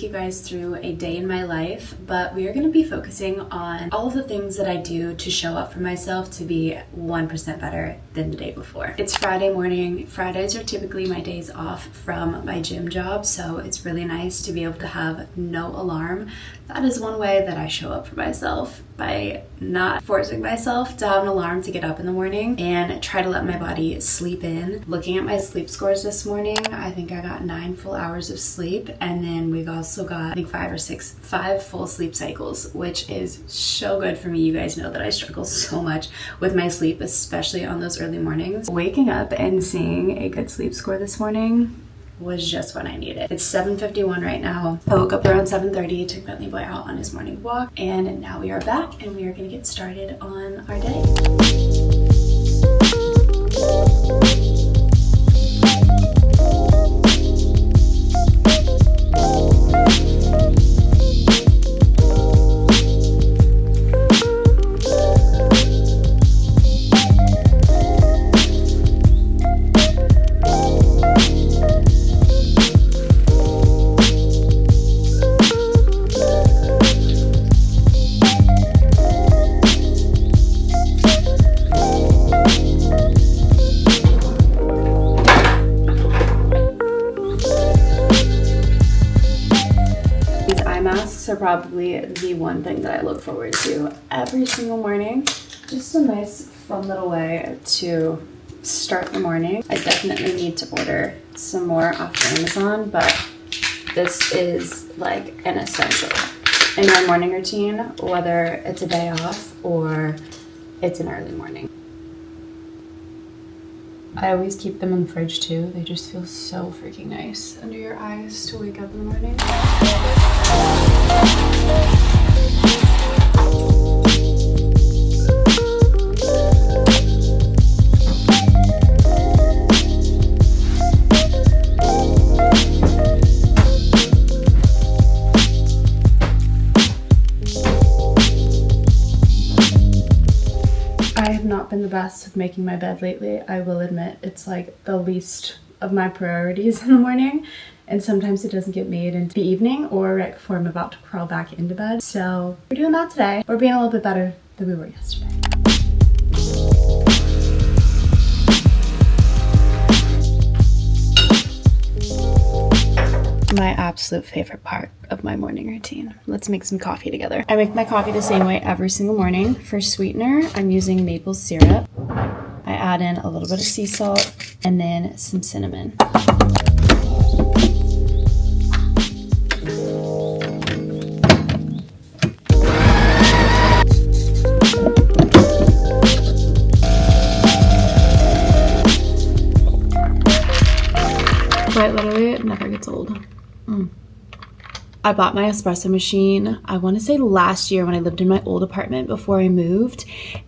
take you guys through a day in my life, but we are going to be focusing on all of the things that I do to show up for myself to be 1% better than the day before. It's Friday morning. Fridays are typically my days off from my gym job, so it's really nice to be able to have no alarm. That is one way that I show up for myself, by not forcing myself to have an alarm to get up in the morning and try to let my body sleep in. Looking at my sleep scores this morning, I think I got 9 full hours of sleep, and then we've also got, I think, 5 full sleep cycles, which is so good for me. You guys know that I struggle so much with my sleep, especially on those early mornings. Waking up and seeing a good sleep score this morning was just what I needed. It's 7:51 right now. I woke up around 7:30, took Bentley Boy out on his morning walk, and now we are back and we are going to get started on our day. Are probably the one thing that I look forward to every single morning. Just a nice fun little way to start the morning. I definitely need to order some more off Amazon, but this is like an essential in my morning routine, whether it's a day off or it's an early morning. I always keep them in the fridge too. They just feel so freaking nice under your eyes to wake up in the morning. I have not been the best with making my bed lately. I will admit it's like the least of my priorities in the morning, and sometimes it doesn't get made into the evening or right before I'm about to crawl back into bed. So we're doing that today. We're being a little bit better than we were yesterday. My absolute favorite part of my morning routine. Let's make some coffee together. I make my coffee the same way every single morning. For sweetener, I'm using maple syrup. I add in a little bit of sea salt and then some cinnamon. Quite literally, it never gets old. I bought my espresso machine, I want to say last year when I lived in my old apartment before I moved,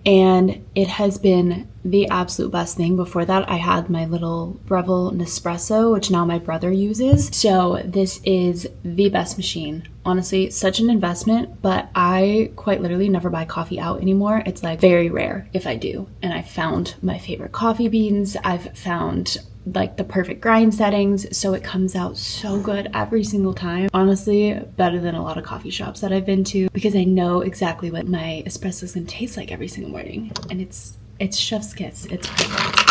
and it has been the absolute best thing. Before that, I had my little Breville Nespresso, which now my brother uses. So this is the best machine. Honestly, such an investment, but I quite literally never buy coffee out anymore. It's like very rare if I do. And I found my favorite coffee beans. I've found like the perfect grind settings, so it comes out so good every single time. Honestly, better than a lot of coffee shops that I've been to, because I know exactly what my espresso is going to taste like every single morning, and it's chef's kiss. It's perfect.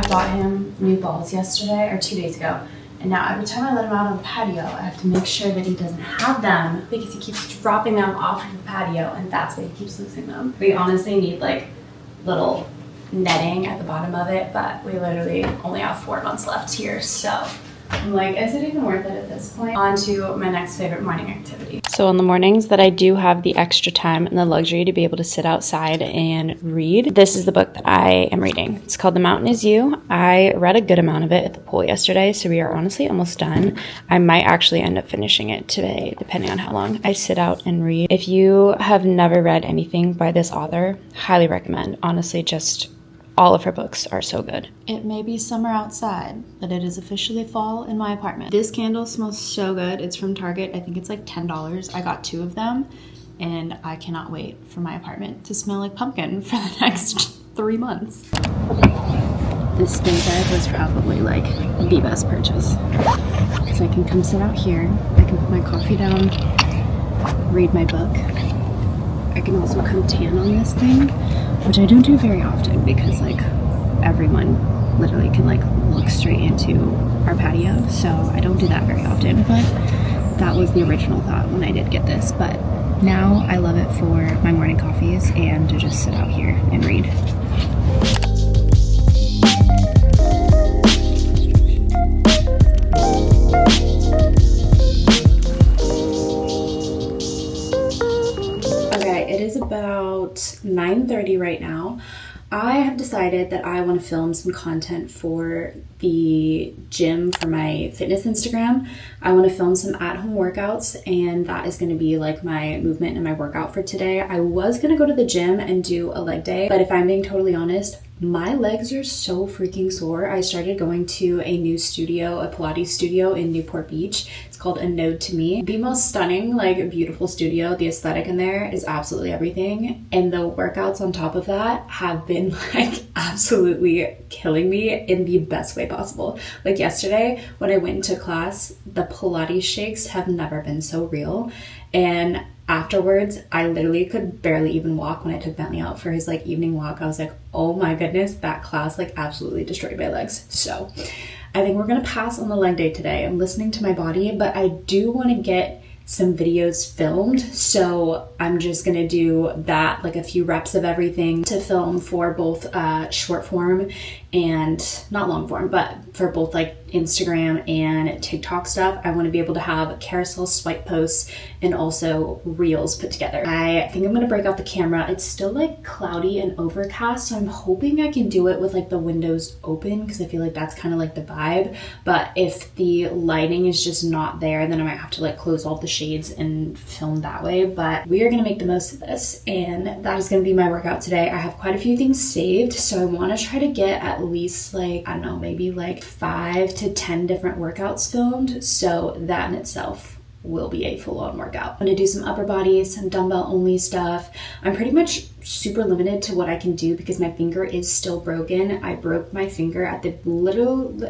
Bought him new balls yesterday or 2 days ago, and now every time I let him out on the patio, I have to make sure that he doesn't have them, because he keeps dropping them off of the patio, and that's why he keeps losing them. We honestly need like little netting at the bottom of it, but we literally only have 4 months left here, so I'm like, is it even worth it at this point? On to my next favorite morning activity. So on the mornings that I do have the extra time and the luxury to be able to sit outside and read, this is the book that I am reading. It's called The Mountain Is You. I read a good amount of it at the pool yesterday, so we are honestly almost done. I might actually end up finishing it today, depending on how long I sit out and read. If you have never read anything by this author, highly recommend. Honestly, just All of her books are so good. It may be summer outside, but it is officially fall in my apartment. This candle smells so good. It's from Target. I think it's like $10. I got 2 of them, and I cannot wait for my apartment to smell like pumpkin for the next 3 months. This stay bed was probably like the best purchase, because I can come sit out here, I can put my coffee down, read my book. I can also come tan on this thing, which I don't do very often because like everyone literally can like look straight into our patio, so I don't do that very often, but that was the original thought when I did get this. But now I love it for my morning coffees and to just sit out here and read. It is about 9:30 right now. I have decided that I want to film some content for the gym for my fitness Instagram. I want to film some at-home workouts, and that is going to be like my movement and my workout for today. I was going to go to the gym and do a leg day, but if I'm being totally honest, my legs are so freaking sore. I started going to a new studio, a Pilates studio in Newport Beach. It's called A Node to Me. The most stunning, like beautiful studio. The aesthetic in there is absolutely everything. And the workouts on top of that have been like absolutely killing me in the best way possible. Like yesterday when I went to class, the Pilates shakes have never been so real. And afterwards, I literally could barely even walk when I took Bentley out for his like evening walk. I was like, oh my goodness, that class like absolutely destroyed my legs. So I think we're gonna pass on the leg day today. I'm listening to my body, but I do want to get some videos filmed, so I'm just gonna do that, like a few reps of everything to film for both short form and not long form, but for both like Instagram and TikTok stuff. I want to be able to have carousel swipe posts and also reels put together. I think I'm gonna break out the camera. It's still like cloudy and overcast, so I'm hoping I can do it with like the windows open, because I feel like that's kind of like the vibe. But if the lighting is just not there, then I might have to like close all the shades and film that way. But we are gonna make the most of this, and that is gonna be my workout today. I have quite a few things saved, so I want to try to get at least like, I don't know, maybe like 5 to 10 different workouts filmed, so that in itself will be a full-on workout. I'm gonna do some upper body, some dumbbell only stuff. I'm pretty much super limited to what I can do because my finger is still broken. I broke my finger at the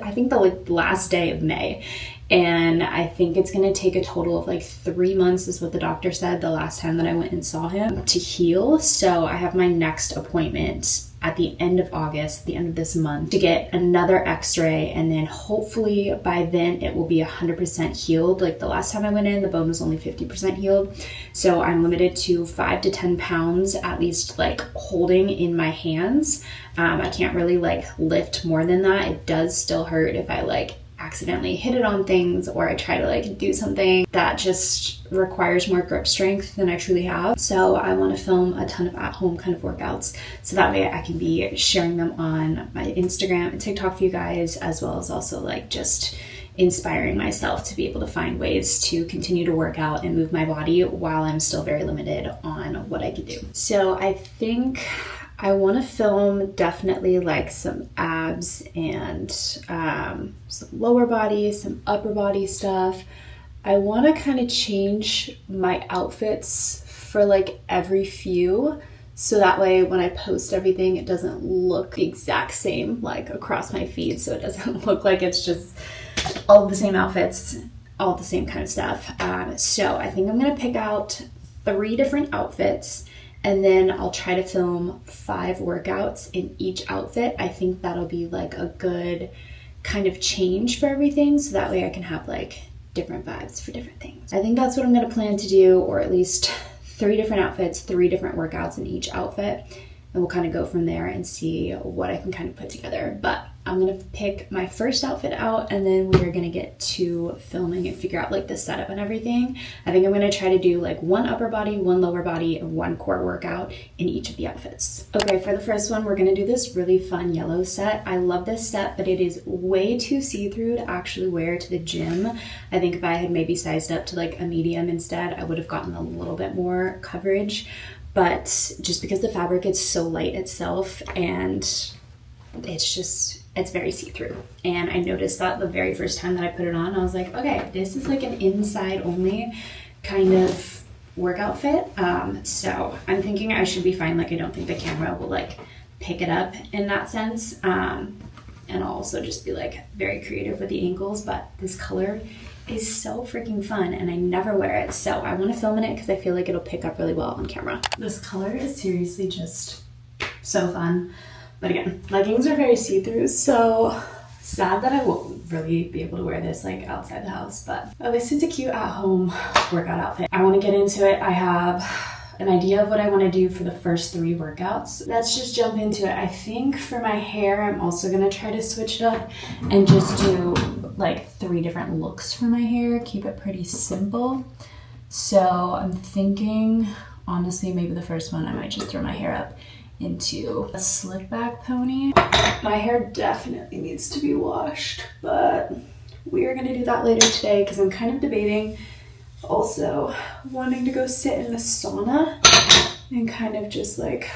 I think the like last day of May, and I think it's gonna take a total of like 3 months is what the doctor said the last time that I went and saw him to heal. So I have my next appointment at the end of August, the end of this month, to get another x-ray, and then hopefully by then it will be 100% healed. Like the last time I went in, the bone was only 50% healed. So I'm limited to 5 to 10 pounds at least like holding in my hands. I can't really like lift more than that. It does still hurt if I like accidentally hit it on things or I try to like do something that just requires more grip strength than I truly have. So I want to film a ton of at-home kind of workouts, so that way I can be sharing them on my Instagram and TikTok for you guys, as well as also like just inspiring myself to be able to find ways to continue to work out and move my body while I'm still very limited on what I can do. So I think I want to film definitely like some abs and some lower body, some upper body stuff. I want to kind of change my outfits for like every few, so that way when I post everything, it doesn't look the exact same like across my feed, so it doesn't look like it's just all the same outfits, all the same kind of stuff. So I think I'm going to pick out 3 different outfits, and then I'll try to film 5 workouts in each outfit. I think that'll be like a good kind of change for everything, so that way I can have like different vibes for different things. I think that's what I'm gonna plan to do, or at least 3 different outfits, 3 different workouts in each outfit, and we'll kind of go from there and see what I can kind of put together. But I'm gonna pick my first outfit out, and then we're gonna get to filming and figure out like the setup and everything. I think I'm gonna try to do like 1 upper body, 1 lower body, and 1 core workout in each of the outfits. Okay, for the first one, we're gonna do this really fun yellow set. I love this set, but it is way too see-through to actually wear to the gym. I think if I had maybe sized up to like a medium instead, I would have gotten a little bit more coverage. But just because the fabric is so light itself, and it's very see-through. And I noticed that the very first time that I put it on, I was like, okay, this is like an inside only kind of workout fit. So I'm thinking I should be fine. Like, I don't think the camera will like pick it up in that sense. And I'll also just be like very creative with the angles, but this color is so freaking fun and I never wear it. So I want to film in it because I feel like it'll pick up really well on camera. This color is seriously just so fun. But again, leggings are very see-through, so sad that I won't really be able to wear this like outside the house, but at least it's a cute at-home workout outfit. I want to get into it. I have an idea of what I want to do for the first 3 workouts. Let's just jump into it. I think for my hair, I'm also going to try to switch it up and just do like 3 different looks for my hair, keep it pretty simple. So I'm thinking, honestly, maybe the first one I might just throw my hair up into a slick back pony. My hair definitely needs to be washed, but we are going to do that later today because I'm kind of debating also wanting to go sit in the sauna and kind of just like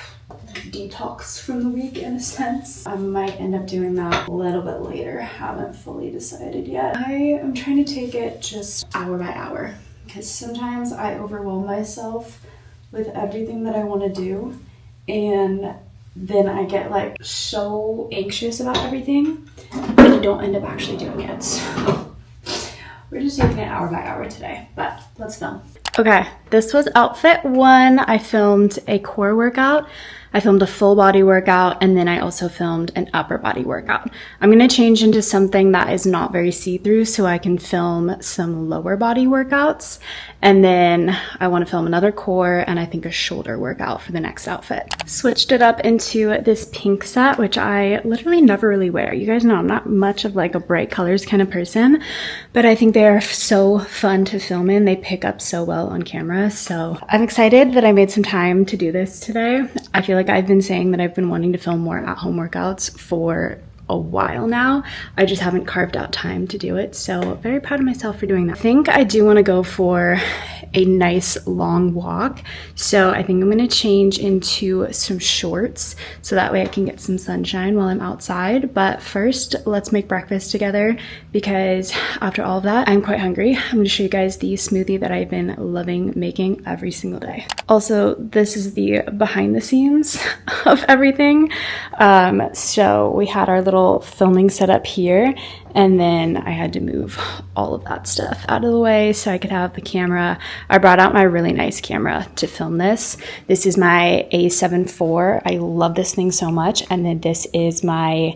detox from the week in a sense. I might end up doing that a little bit later. Haven't fully decided yet. I am trying to take it just hour by hour because sometimes I overwhelm myself with everything that I want to do, and then I get like so anxious about everything and I don't end up actually doing it. So we're just taking it hour by hour today, but let's film. Okay, this was outfit 1. I filmed a core workout, I filmed a full body workout, and then I also filmed an upper body workout. I'm gonna change into something that is not very see-through so I can film some lower body workouts. And then I wanna film another core and I think a shoulder workout for the next outfit. Switched it up into this pink set, which I literally never really wear. You guys know I'm not much of like a bright colors kind of person, but I think they are so fun to film in. They pick up so well on camera. So I'm excited that I made some time to do this today. I feel like I've been saying that I've been wanting to film more at-home workouts for a while now. I just haven't carved out time to do it. So very proud of myself for doing that. I think I do want to go for a nice long walk. So I think I'm going to change into some shorts so that way I can get some sunshine while I'm outside. But first, let's make breakfast together because after all of that, I'm quite hungry. I'm going to show you guys the smoothie that I've been loving making every single day. Also, this is the behind the scenes of everything. So we had our little filming setup here, and then I had to move all of that stuff out of the way so I could have the camera. I brought out my really nice camera to film this. This is my A7 IV. I love this thing so much. And then this is my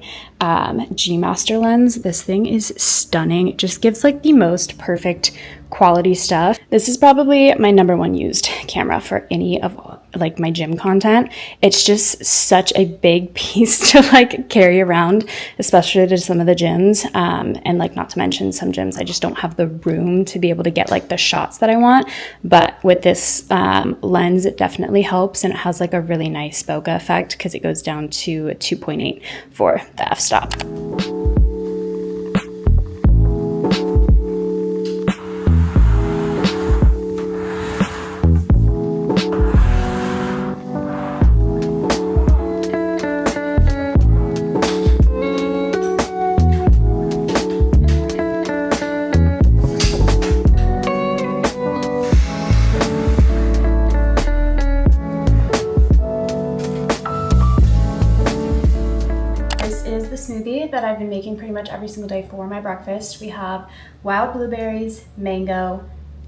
G Master lens. This thing is stunning. It just gives like the most perfect quality stuff. This is probably my #1 used camera for any of like my gym content. It's just such a big piece to like carry around, especially to some of the gyms. And like, not to mention some gyms, I just don't have the room to be able to get like the shots that I want. But with this lens, it definitely helps. And it has like a really nice bokeh effect because it goes down to 2.8 for the f-stop. Smoothie that I've been making pretty much every single day for my breakfast. We have wild blueberries, mango,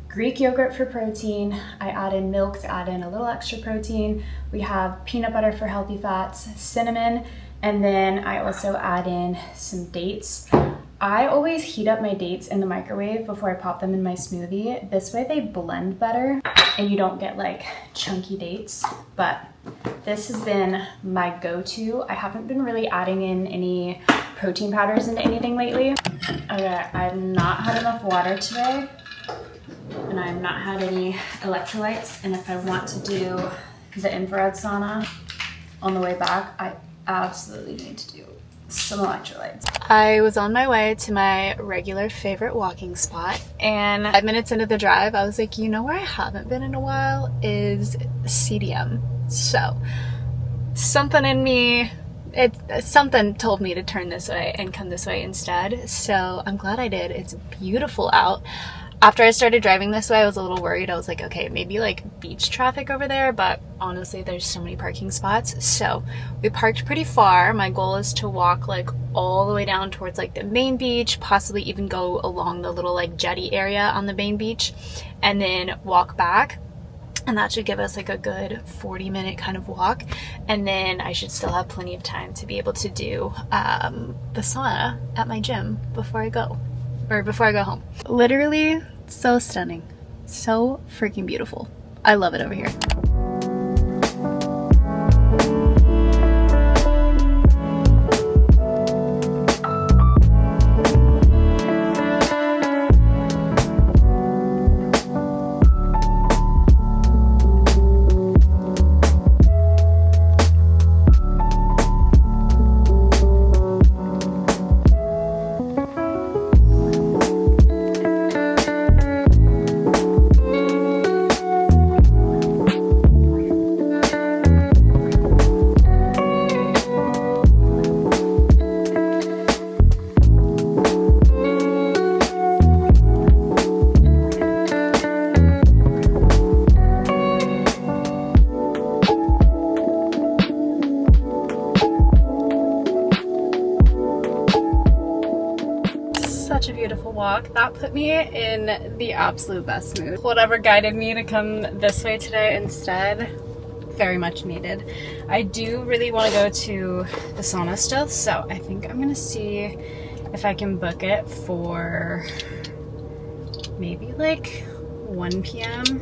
Greek yogurt for protein. I add in milk to add in a little extra protein. We have peanut butter for healthy fats, cinnamon, and then I also add in some dates. I always heat up my dates in the microwave before I pop them in my smoothie. This way they blend better and you don't get like chunky dates, but this has been my go-to. I haven't been really adding in any protein powders into anything lately. Okay, I've not had enough water today and I've not had any electrolytes. And if I want to do the infrared sauna on the way back, I absolutely need to do some electrolytes. I was on my way to my regular favorite walking spot, and 5 minutes into the drive, I was like, you know where I haven't been in a while is CDM. So something in me something told me to turn this way and come this way instead. So I'm glad I did. It's beautiful out. After I started driving this way, I was a little worried. I was like, okay, maybe like beach traffic over there, but honestly, there's so many parking spots. So we parked pretty far. My goal is to walk like all the way down towards like the main beach, possibly even go along the little like jetty area on the main beach, and then walk back. And that should give us like a good 40-minute kind of walk. And then I should still have plenty of time to be able to do the sauna at my gym before I go home. Literally so stunning. So freaking beautiful. I love it over here. Such a beautiful walk. That put me in the absolute best mood. Whatever guided me to come this way today instead, very much needed. I do really want to go to the sauna still, so I think I'm gonna see if I can book it for maybe like 1 p.m.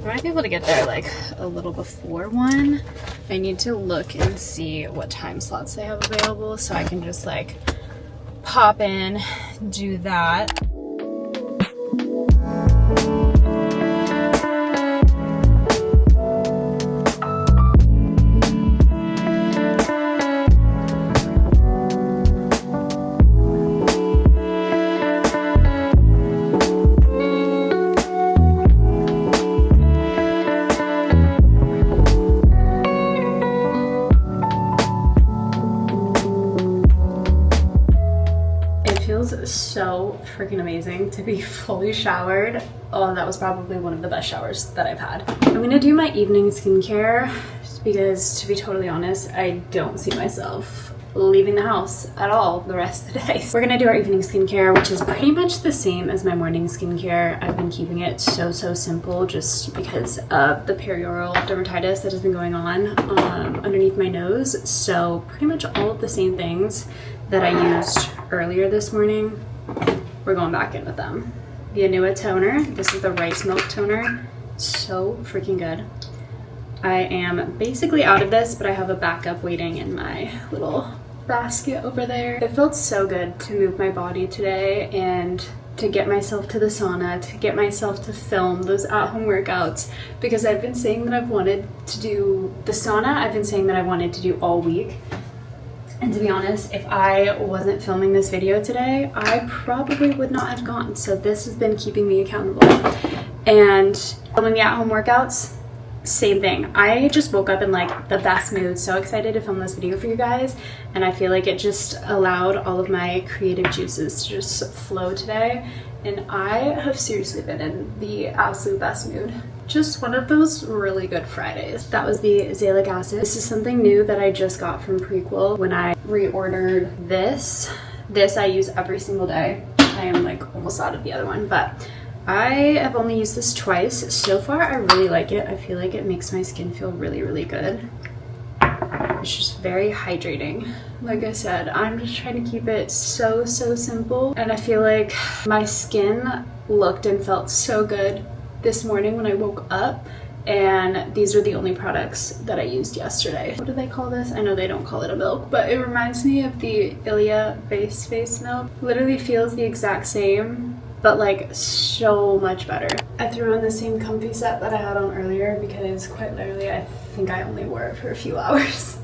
I might be able to get there like a little before 1. I need to look and see what time slots they have available so I can just like pop in, do that. So freaking amazing to be fully showered. Oh, that was probably one of the best showers that I've had. I'm gonna do my evening skincare just because, to be totally honest, I don't see myself leaving the house at all the rest of the day. We're gonna do our evening skincare, which is pretty much the same as my morning skincare. I've been keeping it so simple just because of the perioral dermatitis that has been going on underneath my nose. So pretty much all of the same things that I used earlier this morning, we're going back in with them. The Anua toner, this is the rice milk toner, so freaking good. I am basically out of this, but I have a backup waiting in my little basket over there. It felt so good to move my body today and to get myself to the sauna, to get myself to film those at-home workouts, because I've been saying that I've wanted to do the sauna, I've been saying that I wanted to do all week. And to be honest, if I wasn't filming this video today, I probably would not have gone. So this has been keeping me accountable. And filming the at-home workouts, same thing. I just woke up in like the best mood, so excited to film this video for you guys. And I feel like it just allowed all of my creative juices to just flow today. And I have seriously been in the absolute best mood. Just one of those really good Fridays. That was the azelaic acid. This is something new that I just got from Prequel when I reordered this. This I use every single day. I am like almost out of the other one, but I have only used this twice. So far, I really like it. I feel like it makes my skin feel really good. It's just very hydrating. Like I said, I'm just trying to keep it so simple. And I feel like my skin looked and felt so good this morning when I woke up, and these are the only products that I used yesterday. What do they call this? I know they don't call it a milk, but it reminds me of the Ilia base face milk. Literally feels the exact same, but like so much better. I threw on the same comfy set that I had on earlier because quite literally I think I only wore it for a few hours.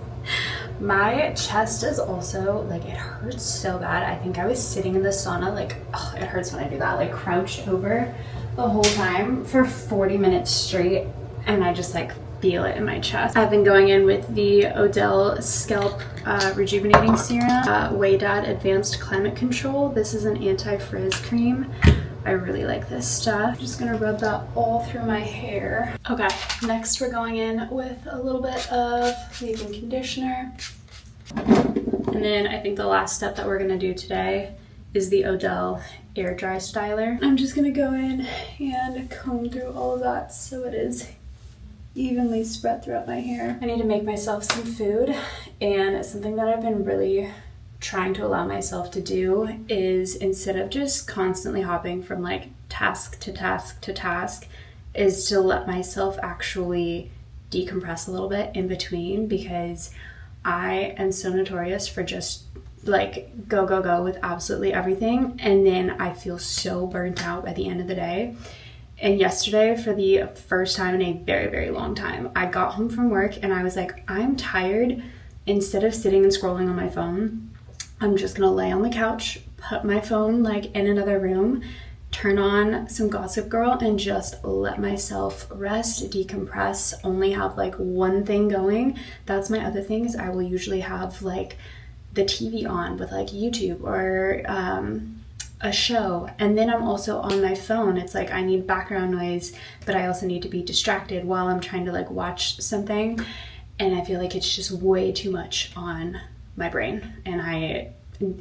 My chest is also like, it hurts so bad. I think I was sitting in the sauna, like, oh, it hurts when I do that, like crouched over the whole time for 40 minutes straight, and I just like feel it in my chest. I've been going in with the Odell Scalp Rejuvenating Serum, Waydad Advanced Climate Control. This is an anti-frizz cream. I really like this stuff. I'm just gonna rub that all through my hair. Okay, next we're going in with a little bit of leave-in conditioner. And then I think the last step that we're gonna do today is the Odell Air Dry Styler. I'm just gonna go in and comb through all of that so it is evenly spread throughout my hair. I need to make myself some food, and something that I've been really trying to allow myself to do is, instead of just constantly hopping from like task to task to task, is to let myself actually decompress a little bit in between, because I am so notorious for just like go with absolutely everything, and then I feel so burnt out by the end of the day. And yesterday, for the first time in a very, very long time, I got home from work and I was like, I'm tired. Instead of sitting and scrolling on my phone, I'm just gonna lay on the couch, put my phone like in another room, turn on some Gossip Girl, and just let myself rest, decompress, only have like one thing going. That's my other thing, is I will usually have like the TV on with like YouTube or a show, and then I'm also on my phone. It's like I need background noise, but I also need to be distracted while I'm trying to like watch something, and I feel like it's just way too much on my brain, and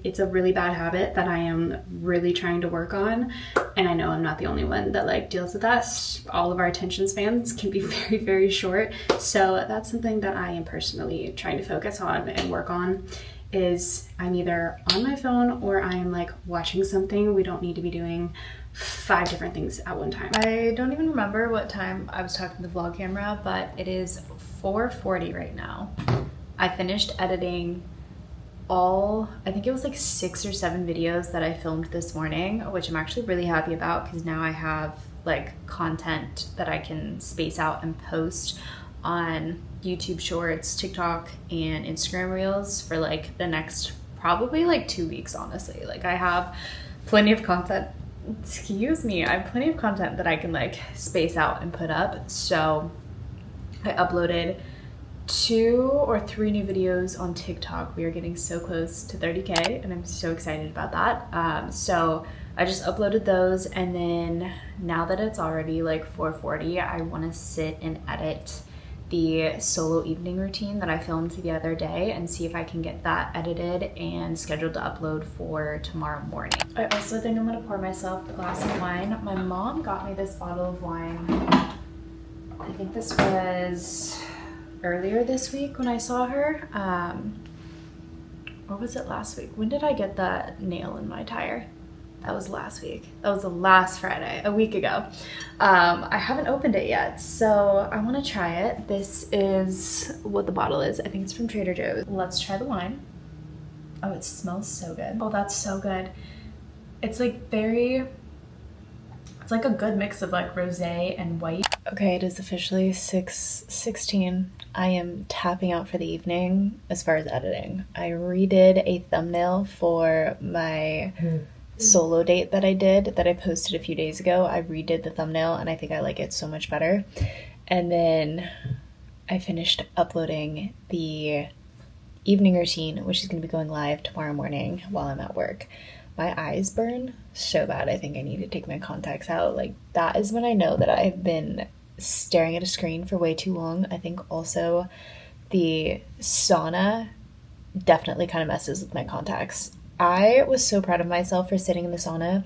it's a really bad habit that I am really trying to work on, and I know I'm not the only one that like deals with that. All of our attention spans can be very, very short, so that's something that I am personally trying to focus on and work on, is I'm either on my phone or I am like watching something. We don't need to be doing 5 different things at one time. I don't even remember what time I was talking to the vlog camera, but it is 4:40 right now. I finished editing I think it was like 6 or 7 videos that I filmed this morning, which I'm actually really happy about, because now I have like content that I can space out and post on YouTube Shorts, TikTok, and Instagram Reels for like the next probably like 2 weeks, honestly. Like I have plenty of content, I have plenty of content that I can like space out and put up. So I uploaded 2 or 3 new videos on TikTok. We are getting so close to 30K, and I'm so excited about that. So I just uploaded those, and then now that it's already like 4:40, I want to sit and edit the solo evening routine that I filmed the other day and see if I can get that edited and scheduled to upload for tomorrow morning. I also think I'm gonna pour myself a glass of wine. My mom got me this bottle of wine. I think this was earlier this week when I saw her. Or was it last week? When did I get that nail in my tire? That was last week. That was the last Friday, a week ago. I haven't opened it yet, so I want to try it. This is what the bottle is. I think it's from Trader Joe's. Let's try the wine. Oh, it smells so good. Oh, that's so good. It's like it's like a good mix of like rosé and white. Okay, it is officially 6:16. I am tapping out for the evening as far as editing. I redid a thumbnail for my solo date that I posted a few days ago. I redid the thumbnail and I think I like it so much better. And then I finished uploading the evening routine, which is going to be going live tomorrow morning while I'm at work. My eyes burn so bad. I think I need to take my contacts out. Like, that is when I know that I've been staring at a screen for way too long. I think also the sauna definitely kind of messes with my contacts. I was so proud of myself for sitting in the sauna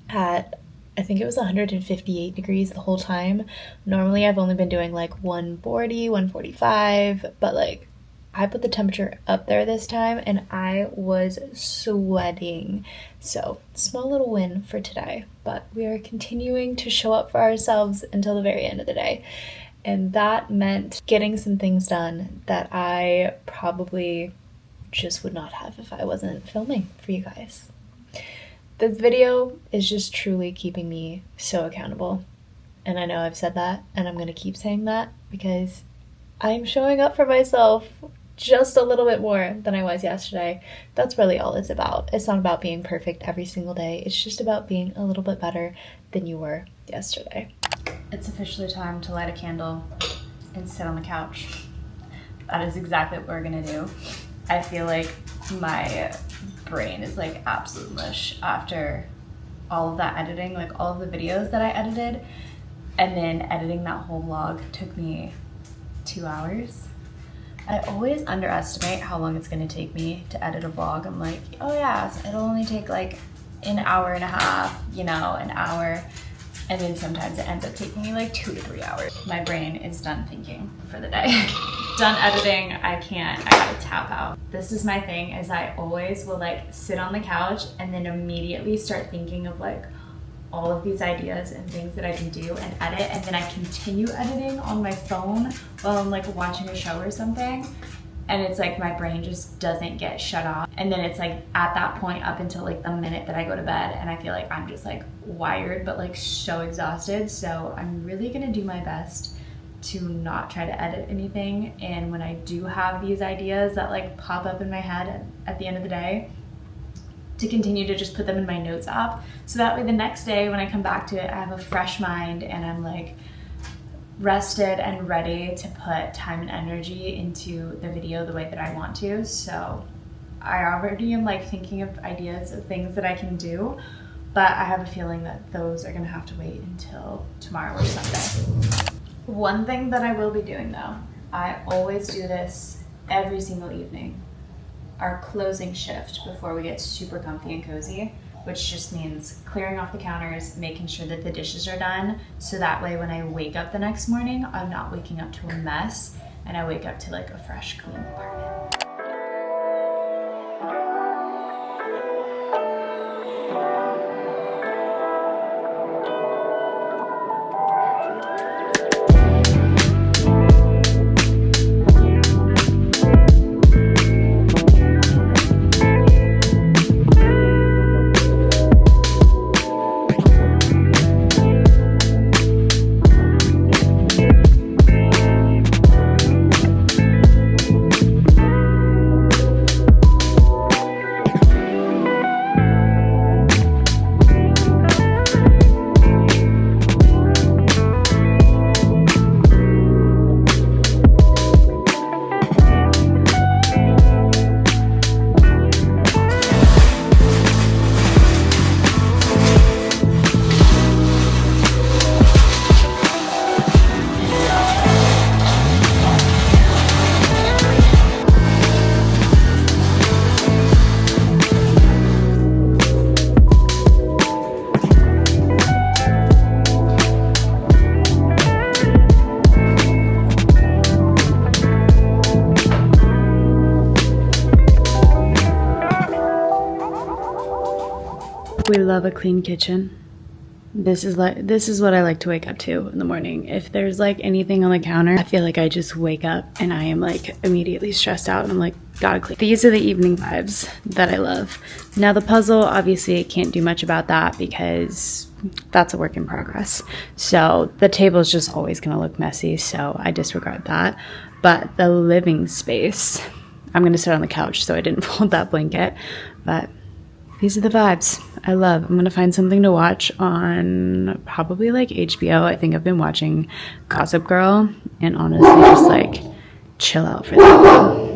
at, I think it was 158 degrees the whole time. Normally I've only been doing like 140, 145, but like I put the temperature up there this time and I was sweating. So, small little win for today, but we are continuing to show up for ourselves until the very end of the day. And that meant getting some things done that I probably just would not have if I wasn't filming for you guys. This video is just truly keeping me so accountable. And I know I've said that, and I'm gonna keep saying that because I'm showing up for myself just a little bit more than I was yesterday. That's really all it's about. It's not about being perfect every single day. It's just about being a little bit better than you were yesterday. It's officially time to light a candle and sit on the couch. That is exactly what we're gonna do. I feel like my brain is like absolute mush after all of that editing, like all of the videos that I edited, and then editing that whole vlog took me 2 hours. I always underestimate how long it's gonna take me to edit a vlog. I'm like, oh yeah, so it'll only take like an hour and a half, you know, an hour. And then sometimes it ends up taking me like 2 to 3 hours. My brain is done thinking for the day. Done editing, I gotta tap out. This is my thing, is I always will like sit on the couch and then immediately start thinking of like all of these ideas and things that I can do and edit, and then I continue editing on my phone while I'm like watching a show or something. And it's like my brain just doesn't get shut off. And then it's like at that point up until like the minute that I go to bed, and I feel like I'm just like wired but like so exhausted. So I'm really gonna do my best to not try to edit anything. And when I do have these ideas that like pop up in my head at the end of the day, to continue to just put them in my notes app. So that way the next day when I come back to it, I have a fresh mind and I'm like rested and ready to put time and energy into the video the way that I want to. So I already am like thinking of ideas of things that I can do, but I have a feeling that those are gonna have to wait until tomorrow or Sunday. One thing that I will be doing though, I always do this every single evening, our closing shift before we get super comfy and cozy, which just means clearing off the counters, making sure that the dishes are done, so that way when I wake up the next morning, I'm not waking up to a mess, and I wake up to like a fresh, clean apartment. We love a clean kitchen. This is what I like to wake up to in the morning. If there's like anything on the counter, I feel like I just wake up and I am like immediately stressed out and I'm like, gotta clean. These are the evening vibes that I love. Now the puzzle, obviously I can't do much about that because that's a work in progress. So the table is just always gonna look messy, so I disregard that. But the living space, I'm gonna sit on the couch so I didn't fold that blanket, but these are the vibes I love. I'm gonna find something to watch on probably like HBO. I think I've been watching Gossip Girl and honestly just like chill out for that one.